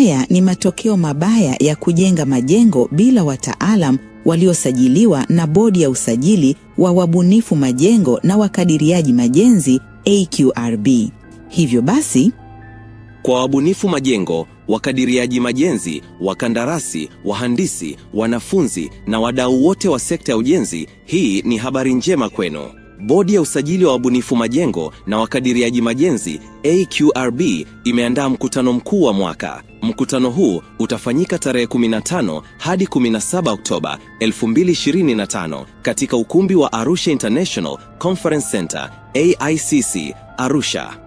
Haya ni matokeo mabaya ya kujenga majengo bila wataalam waliosajiliwa na Bodi ya Usajili wa Wabunifu Majengo na Wakadiriaji Majenzi AQRB. Hivyo basi, kwa wabunifu majengo, wakadiriaji majenzi, wakandarasi, wahandisi, wanafunzi na wadau wote wa sekta ya ujenzi, hii ni habari njema kwenu. Bodi ya Usajili wa Wabunifu Majengo na Wakadiriaji Majenzi AQRB imeandaa mkutano mkuu wa mwaka. Mkutano huu utafanyika tarehe 15 hadi 17 Oktoba 2025 katika ukumbi wa Arusha International Conference Center AICC, Arusha.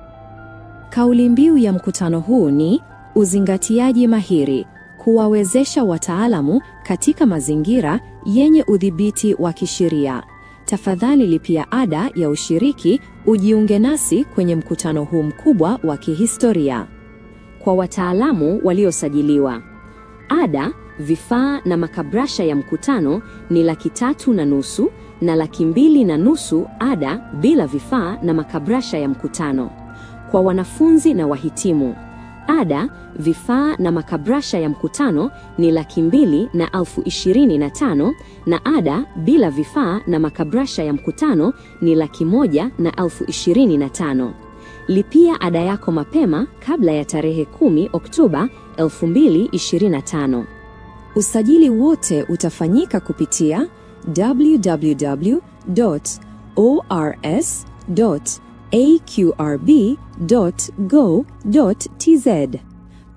Kauli mbiu ya mkutano huu ni uzingatiaji mahiri, kuwawezesha wataalamu katika mazingira yenye udhibiti wa kisheria. Tafadhali lipia ada ya ushiriki ujiunge nasi kwenye mkutano huu mkubwa wa kihistoria. Kwa wataalamu waliosajiliwa, ada, vifaa na makabrasha ya mkutano ni $3,500 na $2,500 ada bila vifaa na makabrasha ya mkutano. Kwa wanafunzi na wahitimu, ada, vifaa na makabrasha ya mkutano ni $225,000 na ada bila vifaa na makabrasha ya mkutano ni $125,000. Lipia ada yako mapema kabla ya tarehe 10 Oktoba 2025. Usajili wote utafanyika kupitia www.ors.aqrb.go.tz.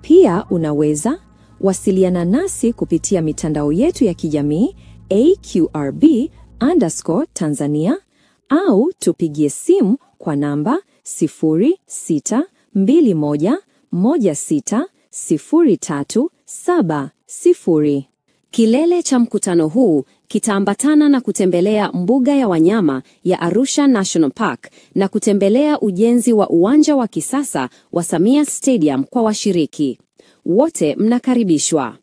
Pia unaweza wasiliana nasi kupitia mitandao yetu ya kijamii AQRB_Tanzania au tupigie simu kwa namba 0621160370. Kilele cha mkutano huu kitaambatana na kutembelea mbuga ya wanyama ya Arusha National Park na kutembelea ujenzi wa uwanja wa kisasa wa Samia Stadium kwa washiriki. Wote mnakaribishwa.